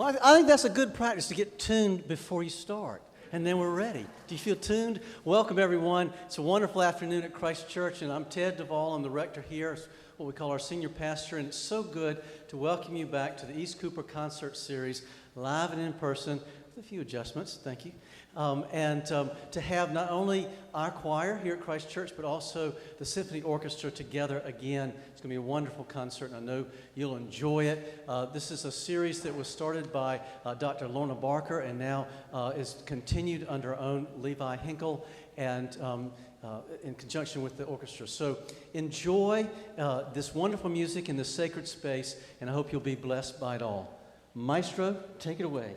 Well, I think that's a good practice to get tuned before you start, and then we're ready. Do you feel tuned? Welcome, everyone. It's a wonderful afternoon at Christ Church, and I'm Ted Duvall. I'm the rector here, what we call our senior pastor, and it's so good to welcome you back to the East Cooper Concert Series, live and in person, with a few adjustments, thank you, and to have not only our choir here at Christ Church, but also the Symphony Orchestra together again. It's going to be a wonderful concert, and I know you'll enjoy it. This is a series that was started by Dr. Lorna Barker, and now is continued under our own Levi Henkel, and in conjunction with the orchestra. So enjoy this wonderful music in this sacred space, and I hope you'll be blessed by it all. Maestro, take it away.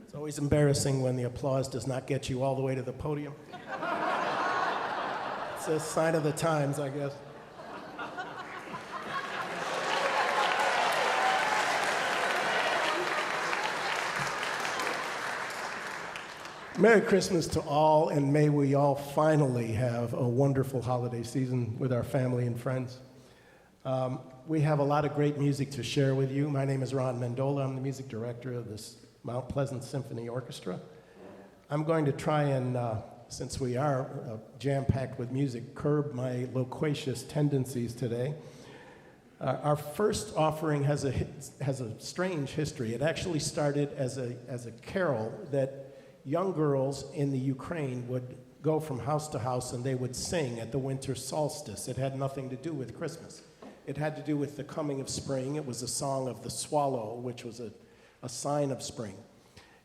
It's always embarrassing when the applause does not get you all the way to the podium. It's a sign of the times, I guess. Merry Christmas to all, and may we all finally have a wonderful holiday season with our family and friends. We have a lot of great music to share with you. My name is Ron Mendola. I'm the music director of this Mount Pleasant Symphony Orchestra. I'm going to try and, since we are jam-packed with music, curb my loquacious tendencies today. Our first offering has a strange history. It actually started as a carol that young girls in the Ukraine would go from house to house and they would sing at the winter solstice. It had nothing to do with Christmas. It had to do with the coming of spring. It was a song of the swallow, which was a sign of spring.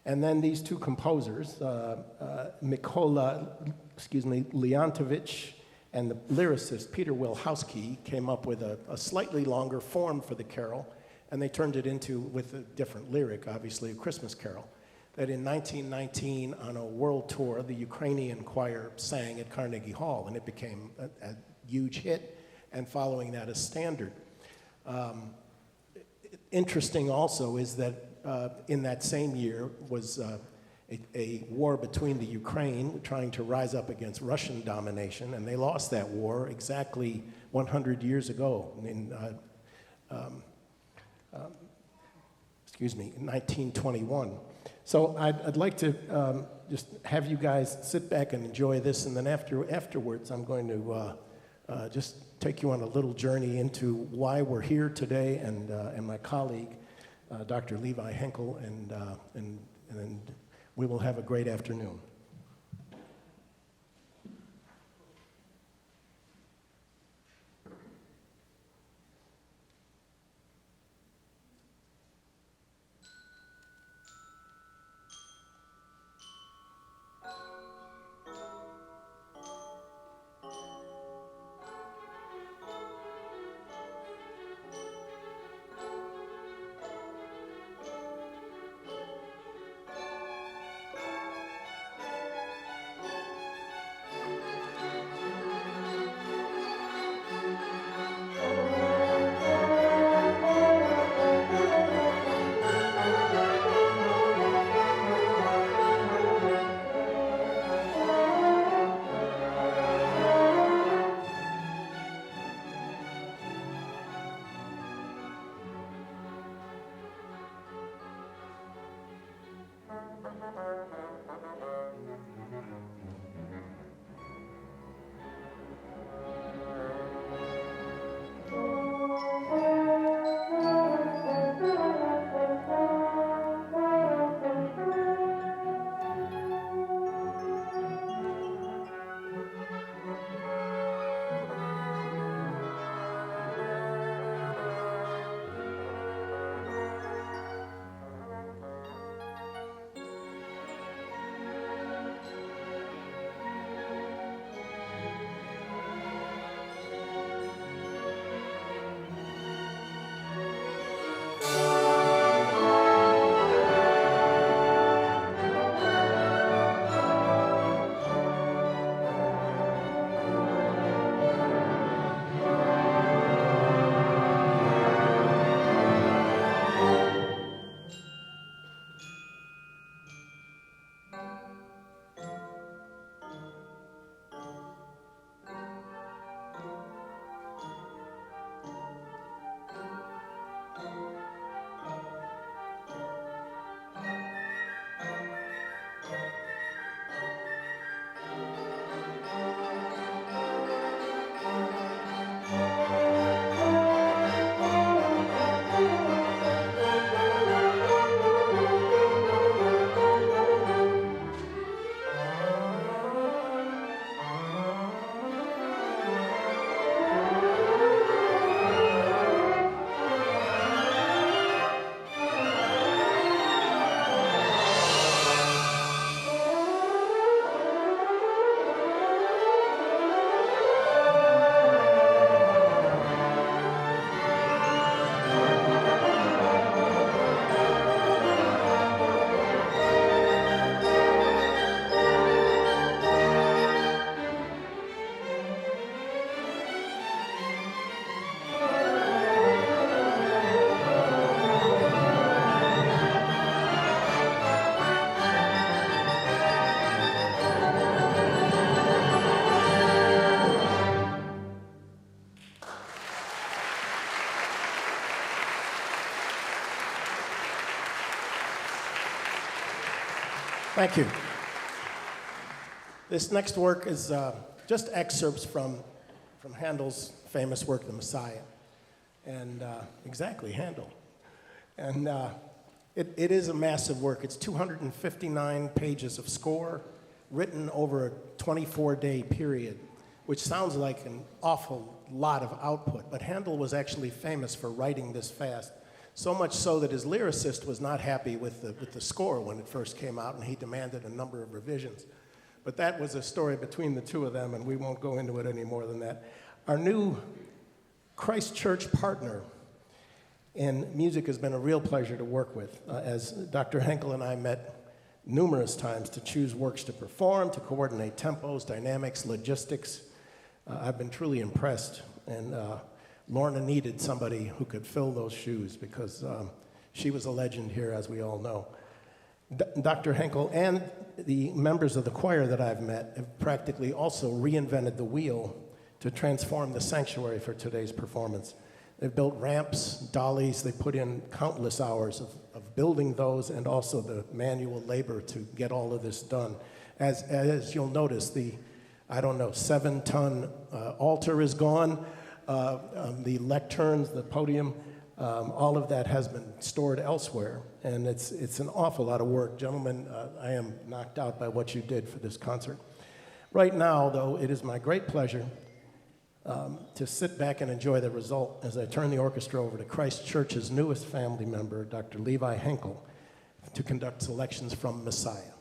And then these two composers, Leontovich and the lyricist Peter Wilhowsky, came up with a slightly longer form for the carol, and they turned it into, with a different lyric, obviously, a Christmas carol, that in 1919, on a world tour, the Ukrainian choir sang at Carnegie Hall, and it became a huge hit, and following that, a standard. Interesting also is that in that same year was a war between the Ukraine trying to rise up against Russian domination, and they lost that war exactly 100 years ago in 1921. So I'd like to just have you guys sit back and enjoy this, and then afterwards I'm going to just take you on a little journey into why we're here today, and my colleague, Dr. Levi Henkel, and we will have a great afternoon. Thank you. This next work is just excerpts from Handel's famous work, The Messiah. And exactly, Handel. And it is a massive work. It's 259 pages of score written over a 24-day period, which sounds like an awful lot of output. But Handel was actually famous for writing this fast, so much so that his lyricist was not happy with the score when it first came out, and he demanded a number of revisions. But that was a story between the two of them, and we won't go into it any more than that. Our new Christ Church partner in music has been a real pleasure to work with, as Dr. Henkel and I met numerous times to choose works to perform, to coordinate tempos, dynamics, logistics. I've been truly impressed, and Lorna needed somebody who could fill those shoes because she was a legend here, as we all know. Dr. Henkel and the members of the choir that I've met have practically also reinvented the wheel to transform the sanctuary for today's performance. They've built ramps, dollies, they put in countless hours of building those and also the manual labor to get all of this done. As you'll notice, the 7-ton altar is gone. The lecterns, the podium, all of that has been stored elsewhere, and it's an awful lot of work. Gentlemen, I am knocked out by what you did for this concert. Right now, though, it is my great pleasure to sit back and enjoy the result as I turn the orchestra over to Christ Church's newest family member, Dr. Levi Henkel, to conduct selections from Messiah.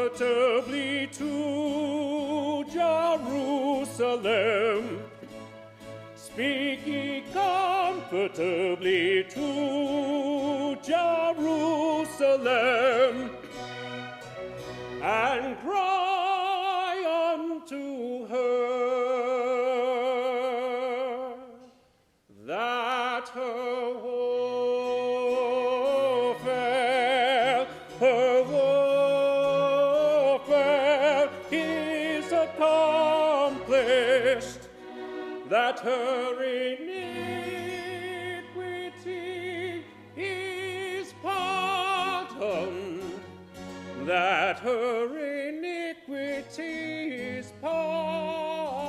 comfortably to Jerusalem. Speak ye comfortably to Jerusalem, and cry unto her that her warfare is accomplished, that her iniquity is pardoned, that her iniquity is pardoned.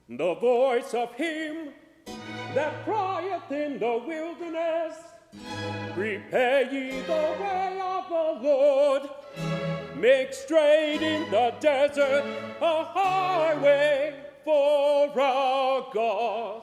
The voice of him that crieth in the wilderness, prepare ye the way of the Lord, make straight in the desert a highway for our God.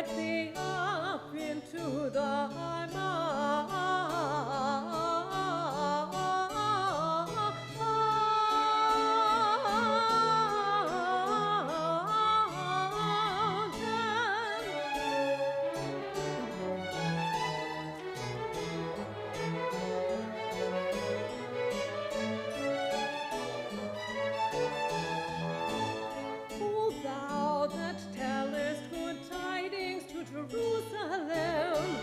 get thee up into the Jerusalem,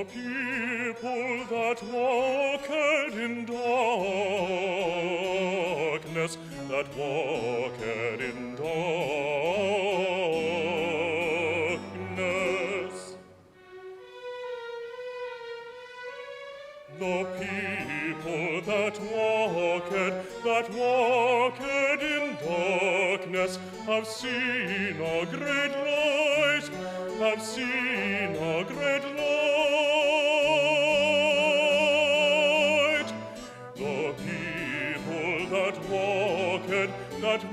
The people that walked in darkness, that walked in darkness. The people that walked in darkness have seen a great light, have seen a great light. The people that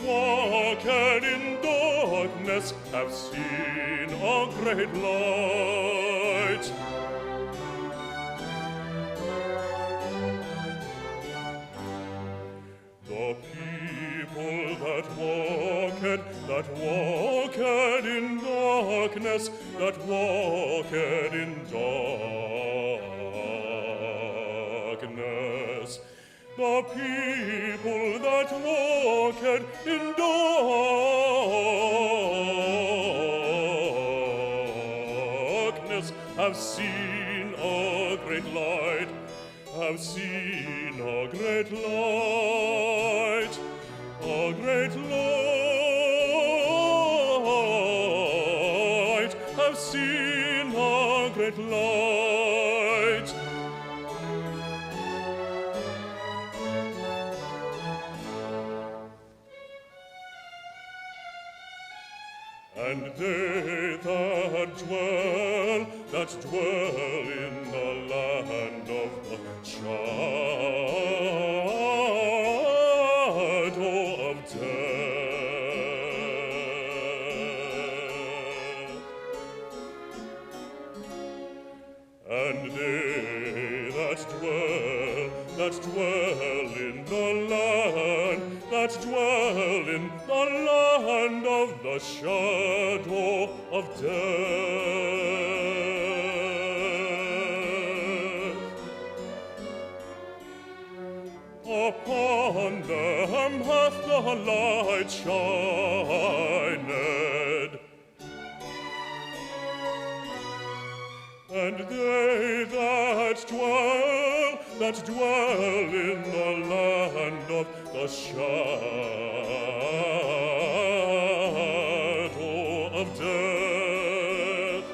walked in darkness have seen a great light. The people that walked in darkness, that walked in darkness. The people that walked in darkness have seen a great light, have seen a great light, a great light, have seen a great light. And they that dwell in the land of the shadow of death, and they that dwell in the land, that dwell in the land of the shadow of death. Upon them hath the light shined, and they that dwell in the land of the shadow of death,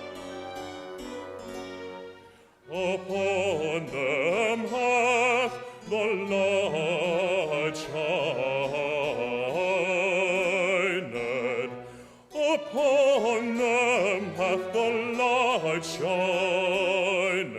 upon them hath the light shined, upon them hath the light shined.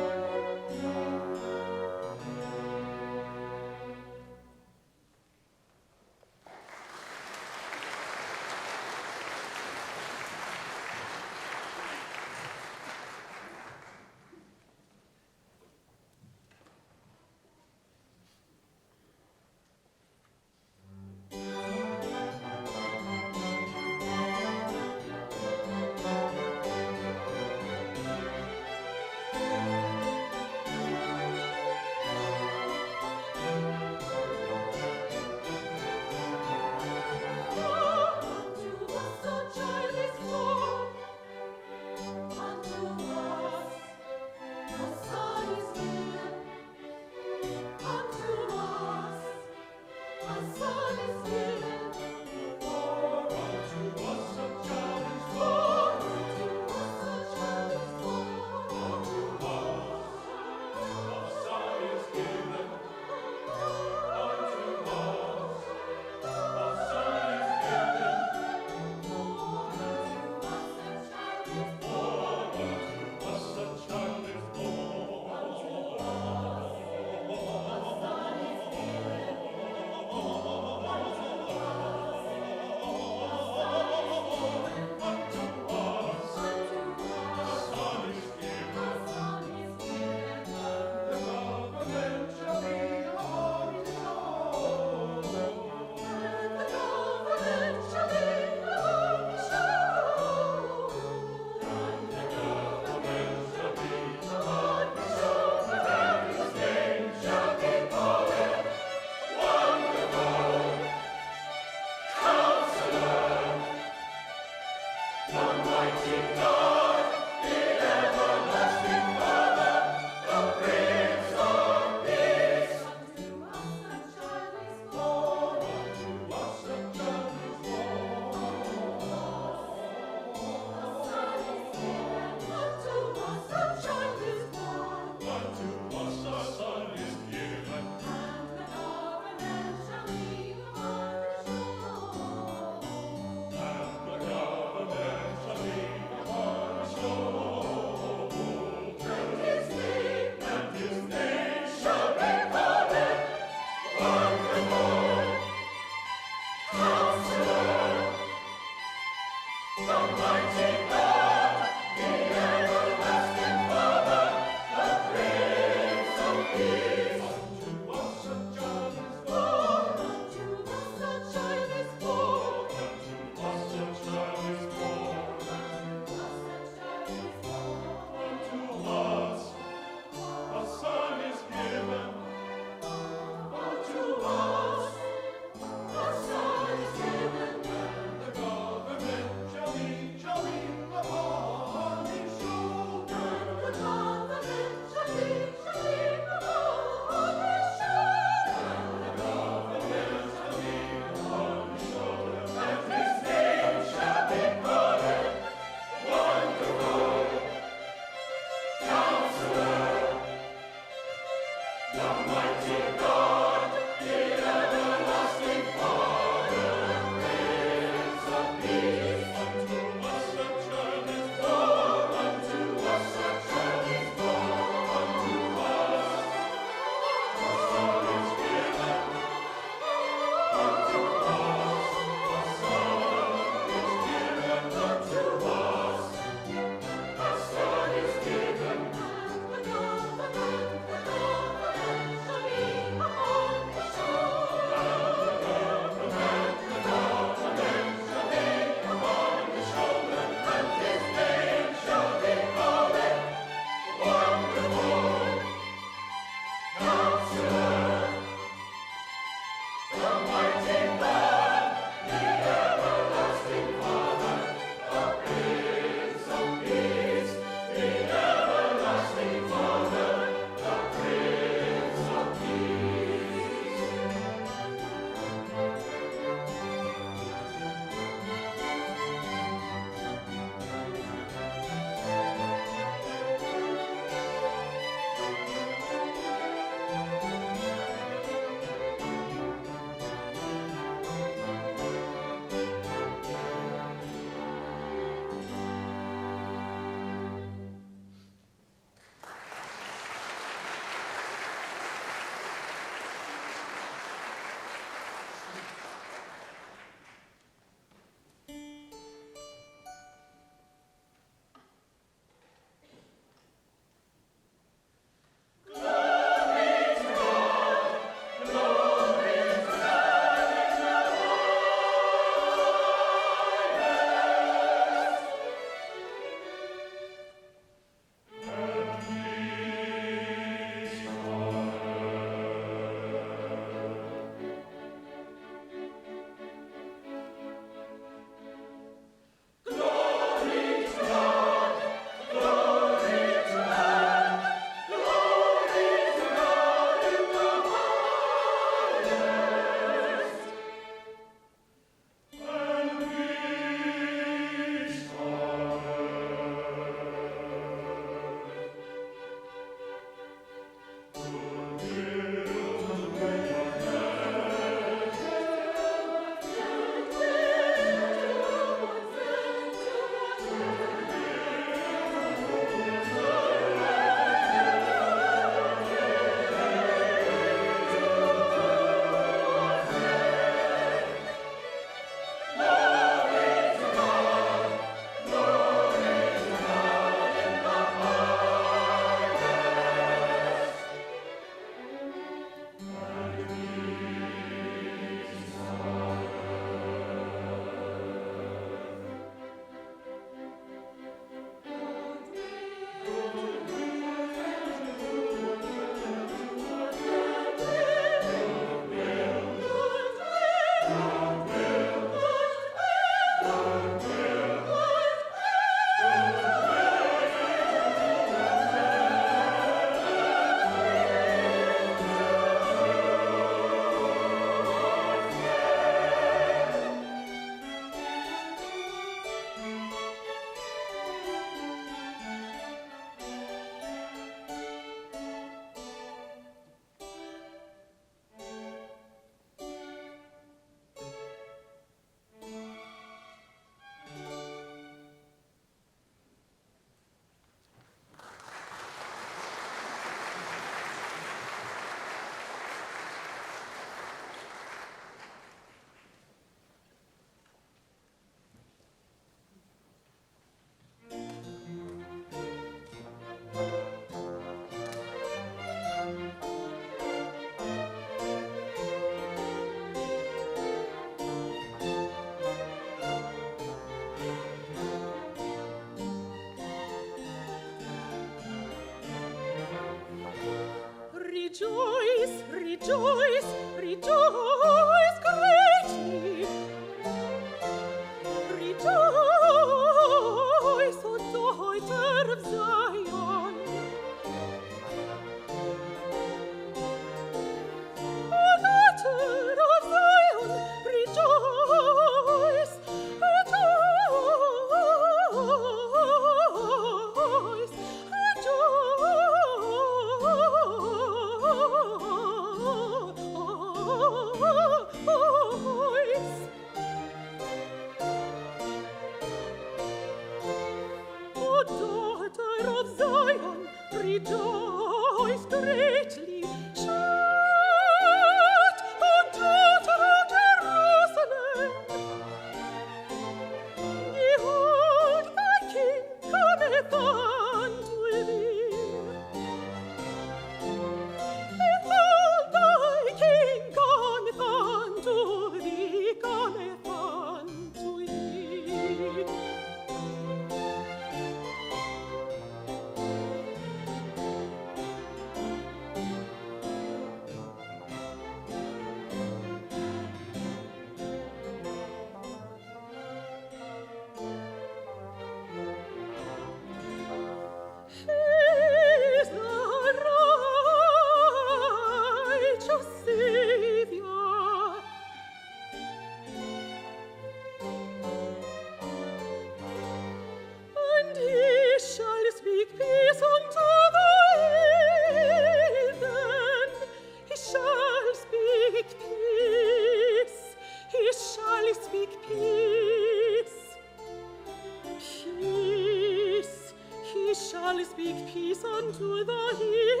to the heathen.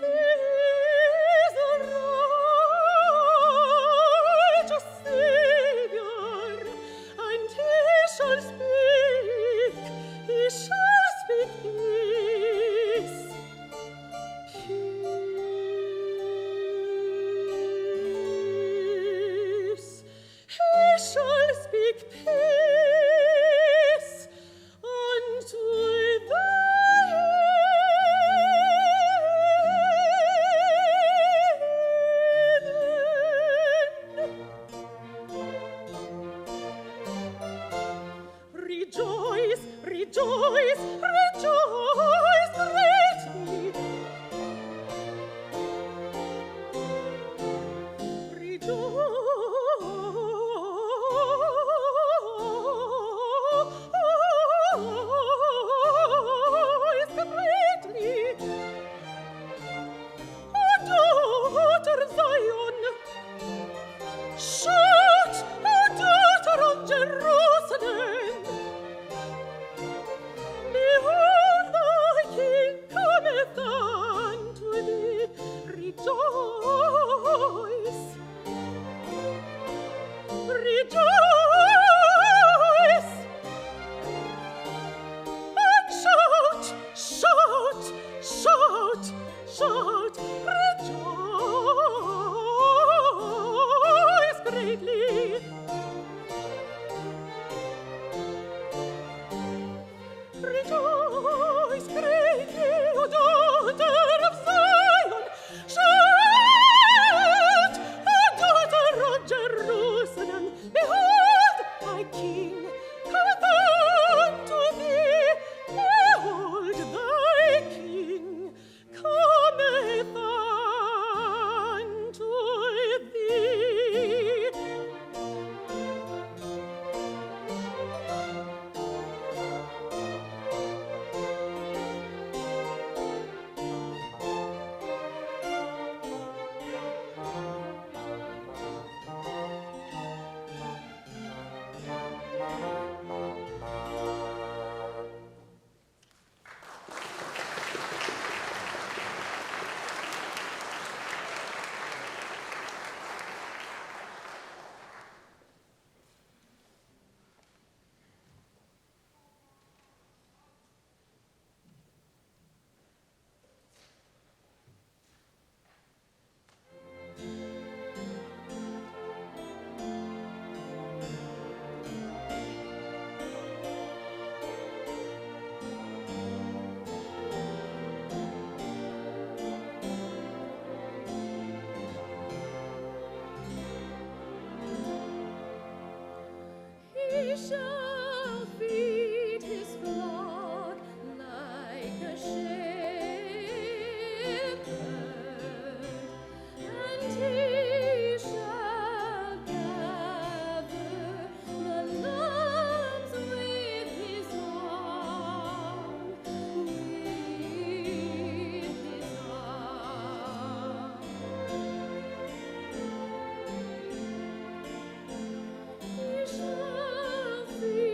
He is a righteous Savior, and he shall speak peace. Peace. He shall speak peace unto the heathen. Rejoice, rejoice, rejoice greatly. Rejoice greatly. O daughter Zion, shout, O daughter of Jerusalem. Behold, thy King cometh unto thee. Rejoice. Rejoice. And shout, shout, shout, shout. Rejoice greatly. Rejoice greatly, O daughter of Zion. Shout, O daughter of Jerusalem. Behold, thy King cometh unto thee. Behold, thy King cometh unto thee. He shall feed his flock like a shepherd, and he shall gather the lambs with his arm, He shall feed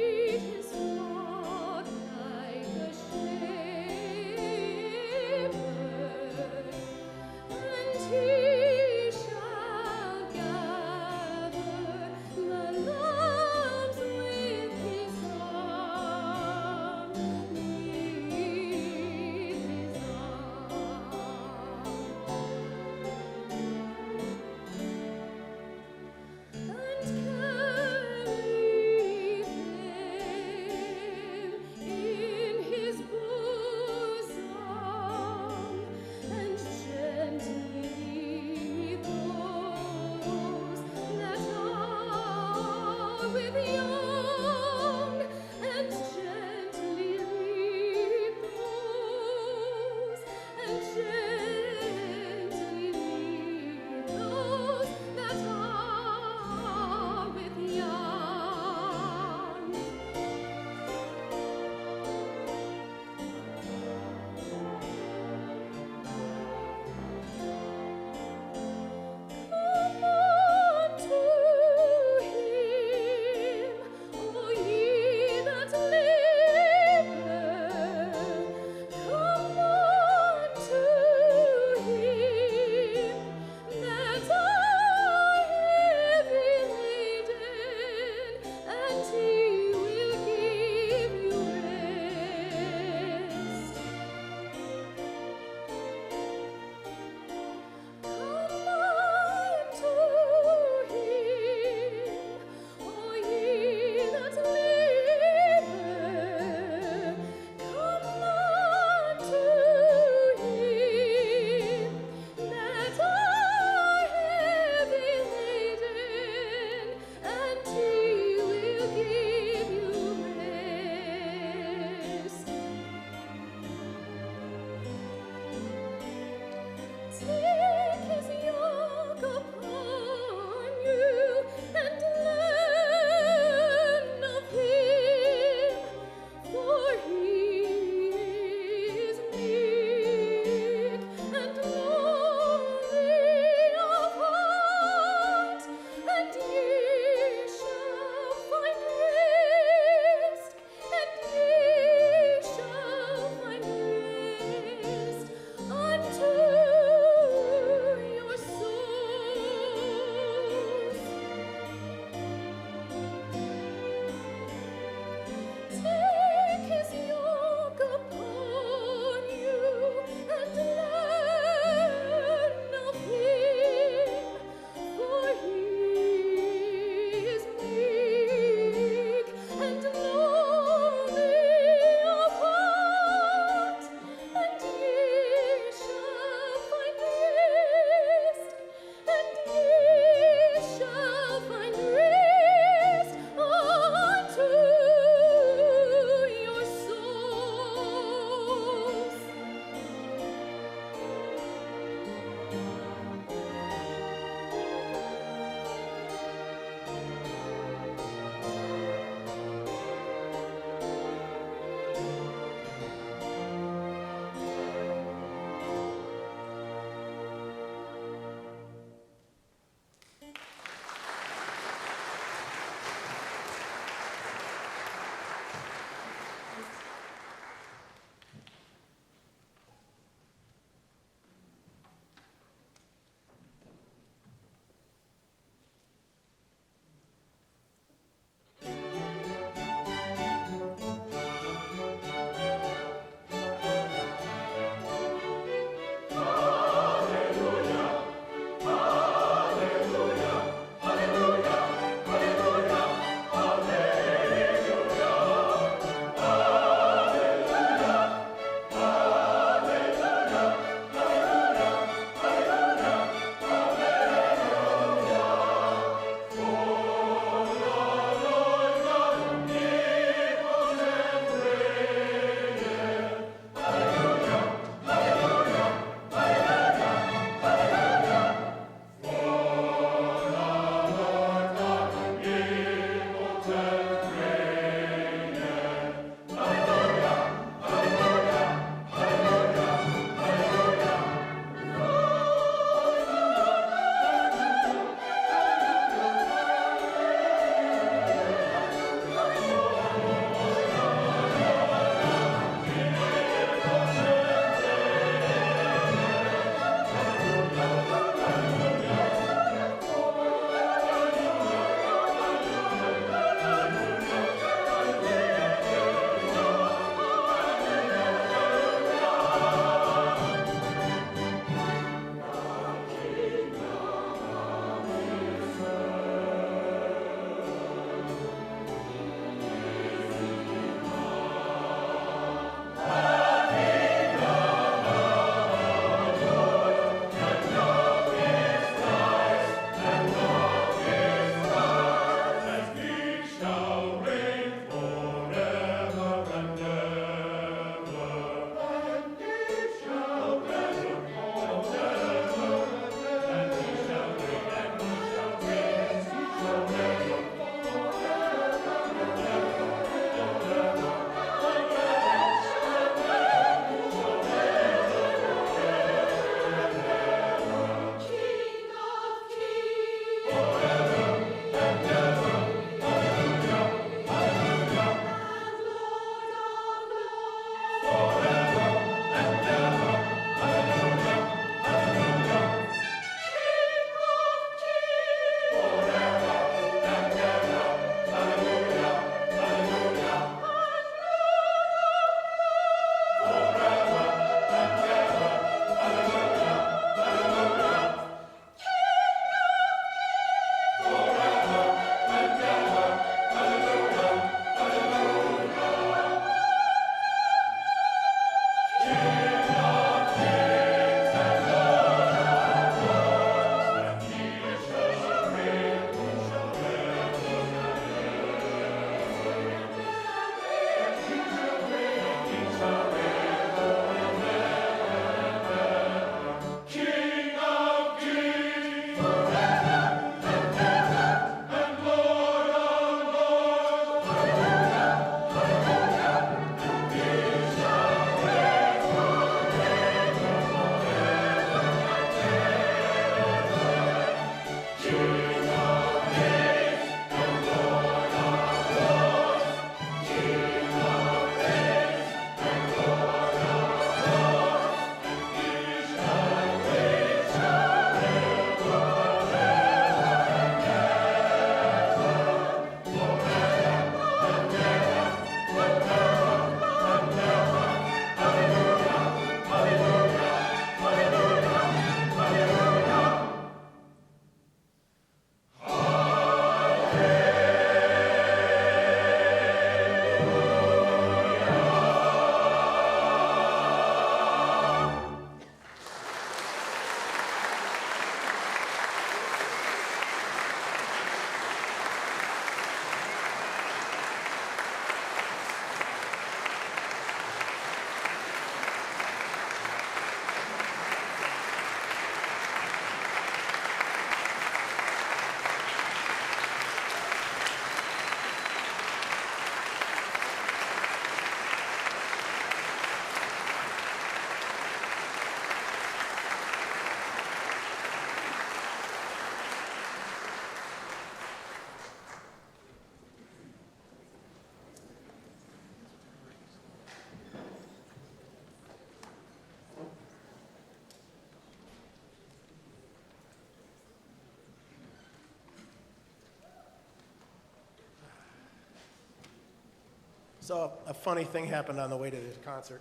So a funny thing happened on the way to this concert.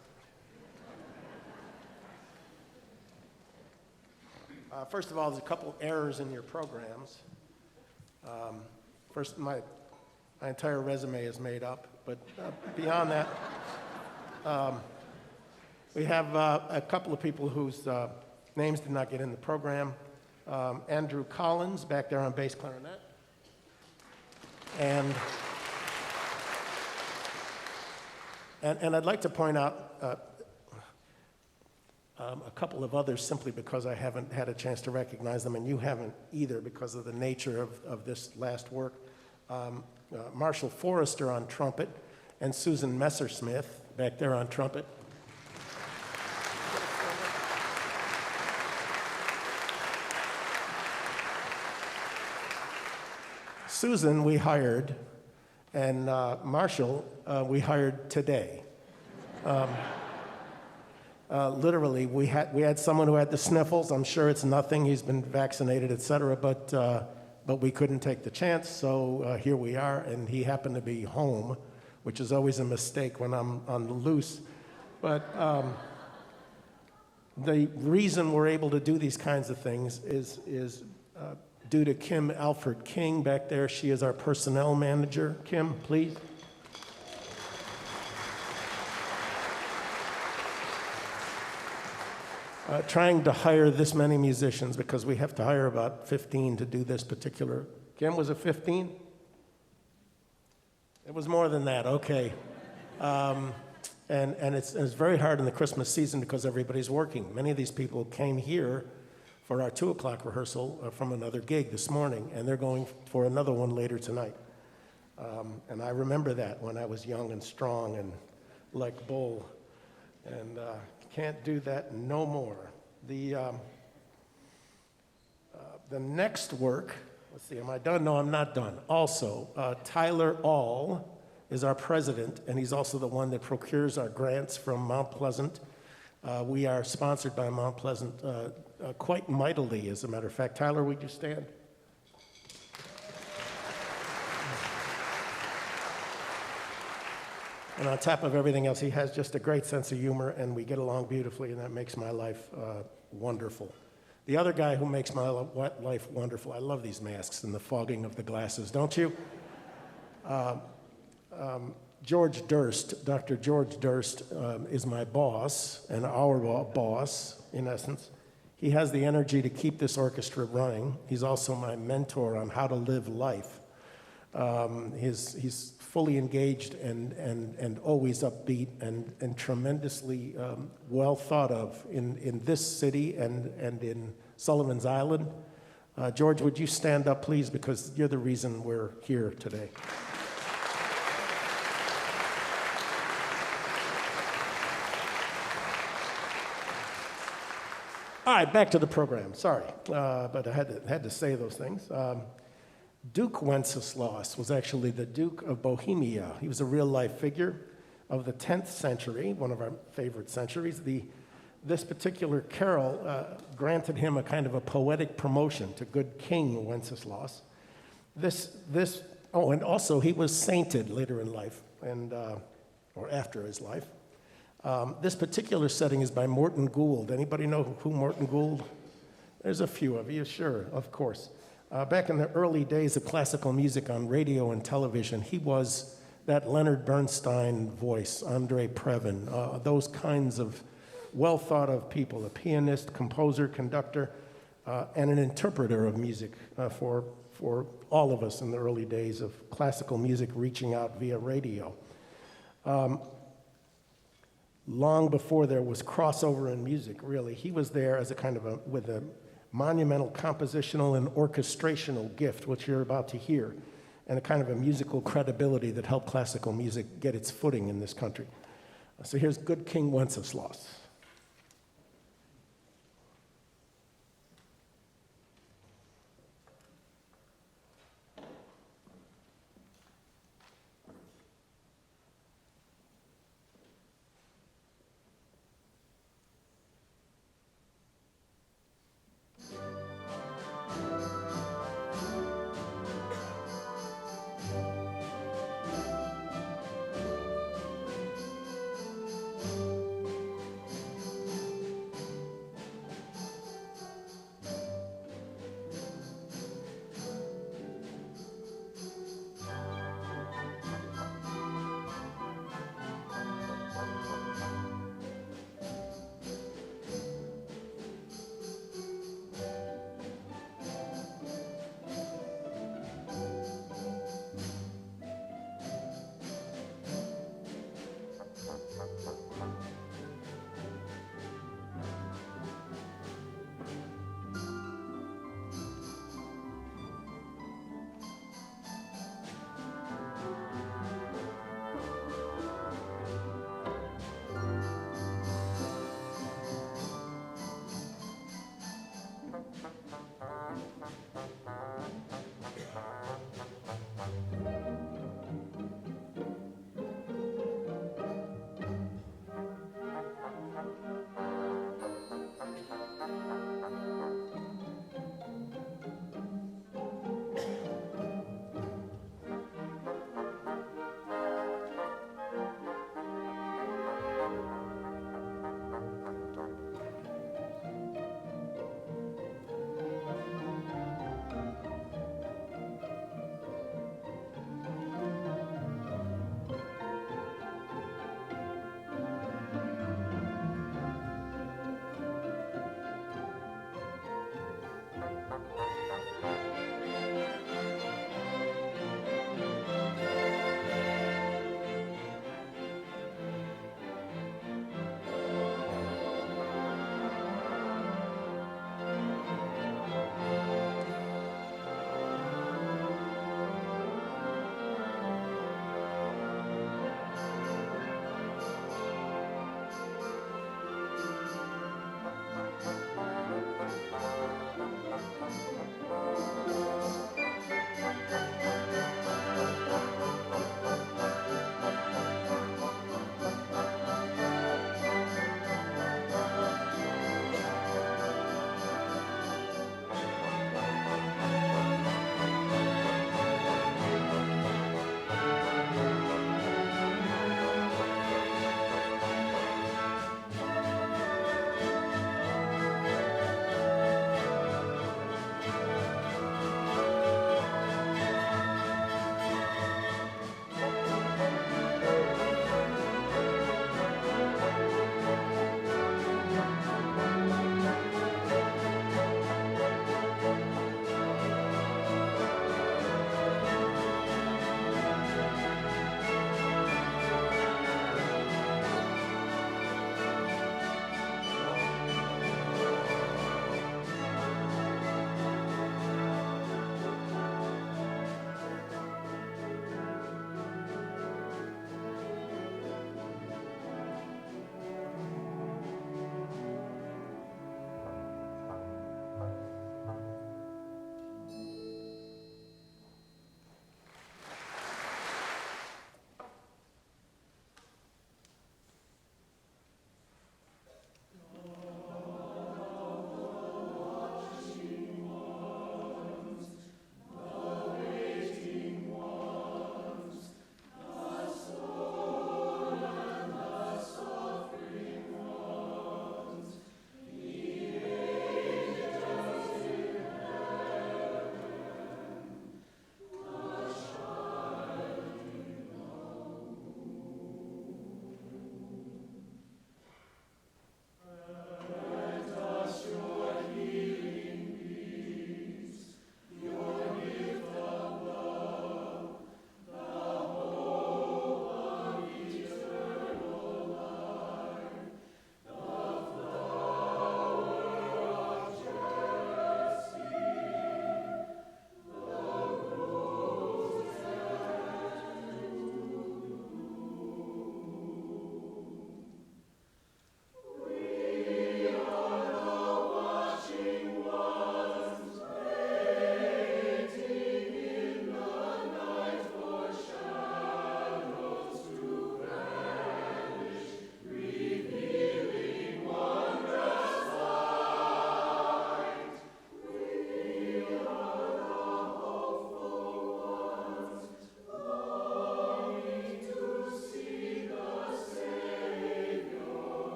First of all, there's a couple errors in your programs. First, my entire resume is made up, but beyond that, we have a couple of people whose names did not get in the program. Andrew Collins, back there on bass clarinet. And I'd like to point out a couple of others simply because I haven't had a chance to recognize them, and you haven't either because of the nature of this last work. Marshall Forrester on trumpet, and Susan Messersmith back there on trumpet. Susan we hired, and Marshall we hired today. Literally, we had someone who had the sniffles. I'm sure it's nothing. He's been vaccinated, et cetera, but we couldn't take the chance, so here we are, and he happened to be home, which is always a mistake when I'm on the loose. But the reason we're able to do these kinds of things is due to Kim Alford King back there. She is our personnel manager. Kim, please. Trying to hire this many musicians because we have to hire about 15 to do this particular. Kim, was it 15? It was more than that, okay. And it's very hard in the Christmas season because everybody's working. Many of these people came here for our 2 o'clock rehearsal from another gig this morning, and they're going for another one later tonight. And I remember that when I was young and strong and like Bull. And can't do that no more. The next work, let's see, am I done? No, I'm not done. Also, Tyler All is our president, and he's also the one that procures our grants from Mount Pleasant. We are sponsored by Mount Pleasant quite mightily, as a matter of fact. Tyler, would you stand? And on top of everything else, he has just a great sense of humor, and we get along beautifully, and that makes my life wonderful. The other guy who makes my life wonderful, I love these masks and the fogging of the glasses, don't you? George Durst, Dr. George Durst is my boss, and our boss, in essence. He has the energy to keep this orchestra running. He's also my mentor on how to live life. He's fully engaged and always upbeat and tremendously well thought of in this city and in Sullivan's Island. George, would you stand up, please, because you're the reason we're here today. All right, back to the program. Sorry, but I had to say those things. Duke Wenceslaus was actually the Duke of Bohemia. He was a real-life figure of the 10th century, one of our favorite centuries. This particular carol granted him a kind of a poetic promotion to good King Wenceslaus. And also he was sainted later in life, or after his life. This particular setting is by Morton Gould. Anybody know who Morton Gould? There's a few of you, sure, of course. Back in the early days of classical music on radio and television, he was that Leonard Bernstein voice, Andre Previn, those kinds of well-thought-of people, a pianist, composer, conductor, and an interpreter of music for all of us in the early days of classical music reaching out via radio. Long before there was crossover in music, really, he was there as a kind of with a monumental compositional and orchestrational gift, which you're about to hear, and a kind of a musical credibility that helped classical music get its footing in this country. So here's good King Wenceslaus.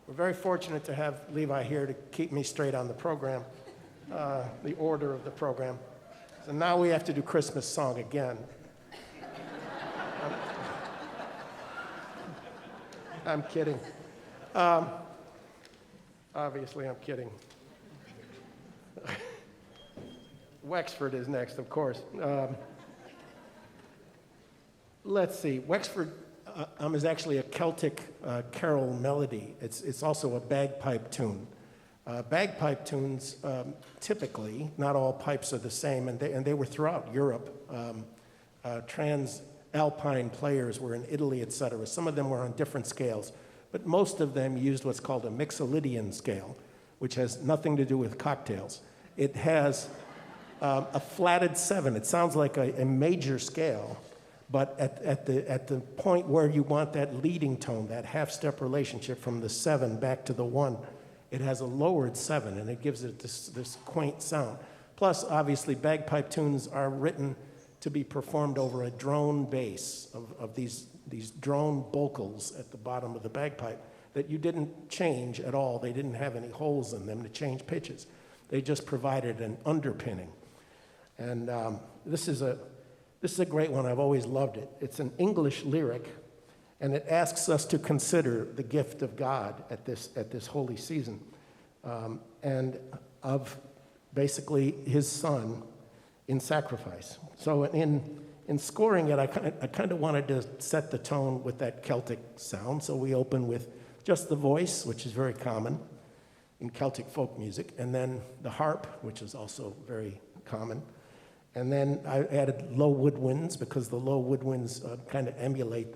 We're very fortunate to have Levi here to keep me straight on the program, the order of the program. So now we have to do Christmas song again. I'm kidding. Obviously, I'm kidding. Wexford is next, of course. Let's see. Wexford is actually a Celtic carol melody. It's also a bagpipe tune. Bagpipe tunes, typically, not all pipes are the same, and they were throughout Europe. Transalpine players were in Italy, etc. Some of them were on different scales, but most of them used what's called a Mixolydian scale, which has nothing to do with cocktails. It has a flatted 7. It sounds like a major scale, but at the point where you want that leading tone, that half-step relationship from the 7 back to the 1, it has a lowered 7, and it gives it this quaint sound. Plus, obviously, bagpipe tunes are written to be performed over a drone bass of these drone vocals at the bottom of the bagpipe that you didn't change at all. They didn't have any holes in them to change pitches. They just provided an underpinning. And this is a great one. I've always loved it. It's an English lyric, and it asks us to consider the gift of God at this holy season, and of basically his son in sacrifice. So in scoring it, I kind of wanted to set the tone with that Celtic sound. So we open with just the voice, which is very common in Celtic folk music, and then the harp, which is also very common. And then I added low woodwinds because the low woodwinds kind of emulate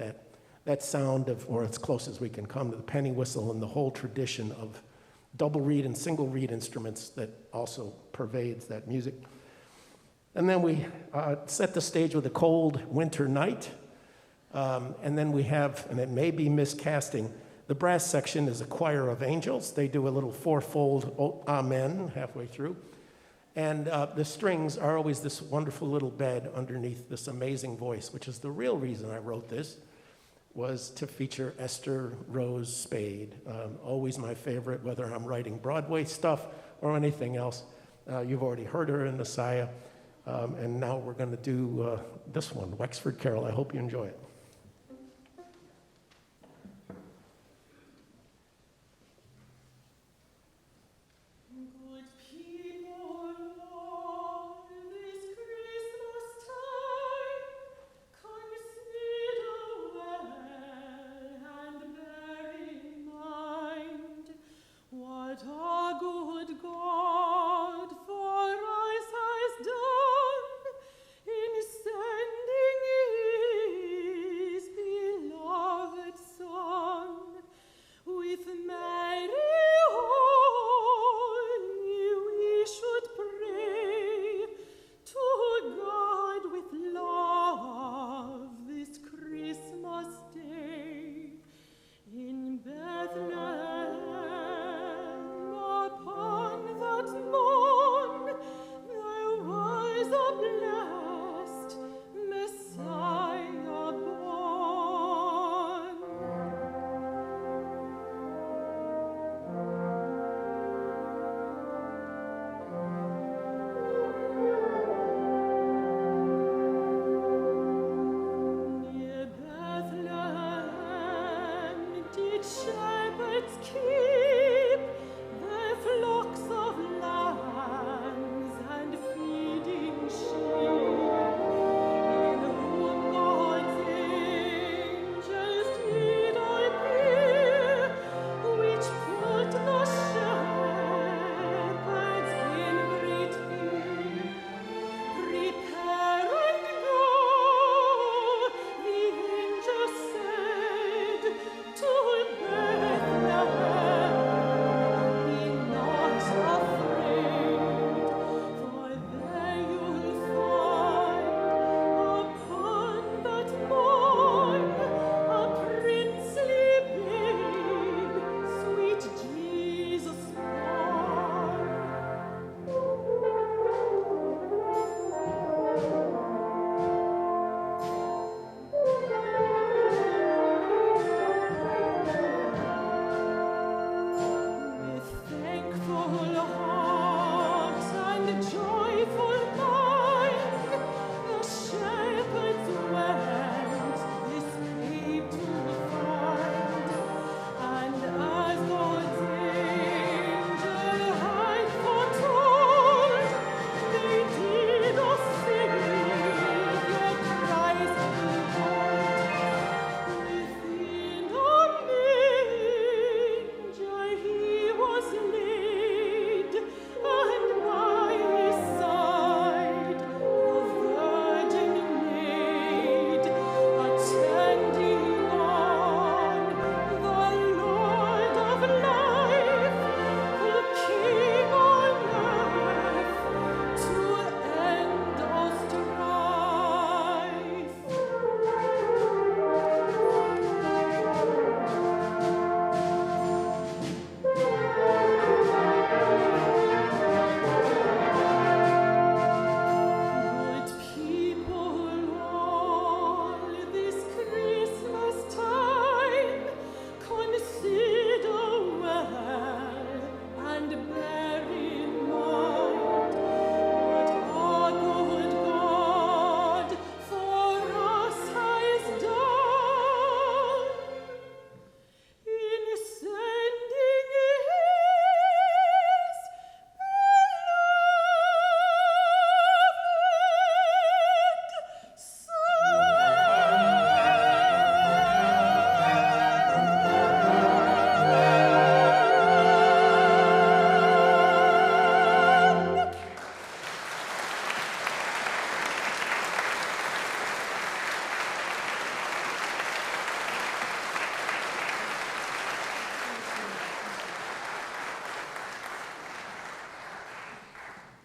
that sound of, or as close as we can come to the penny whistle and the whole tradition of double reed and single reed instruments that also pervades that music. And then we set the stage with a cold winter night. And then we have, and it may be miscasting, the brass section is a choir of angels. They do a little fourfold amen halfway through. And the strings are always this wonderful little bed underneath this amazing voice, which is the real reason I wrote this, was to feature Esther Rose Spade. Always my favorite, whether I'm writing Broadway stuff or anything else. You've already heard her in Messiah. And now we're going to do this one, Wexford Carol. I hope you enjoy it. In sending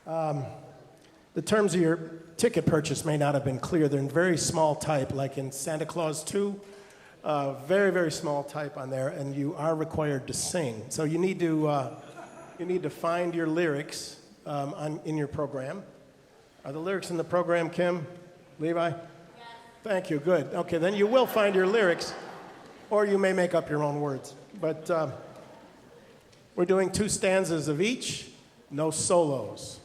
The terms of your ticket purchase may not have been clear. They're in very small type, like in Santa Claus 2. Very, very small type on there, and you are required to sing. So you need to find your lyrics in your program. Are the lyrics in the program, Kim? Levi? Yes. Thank you, good. Okay, then you will find your lyrics, or you may make up your own words. But we're doing 2 stanzas of each, no solos.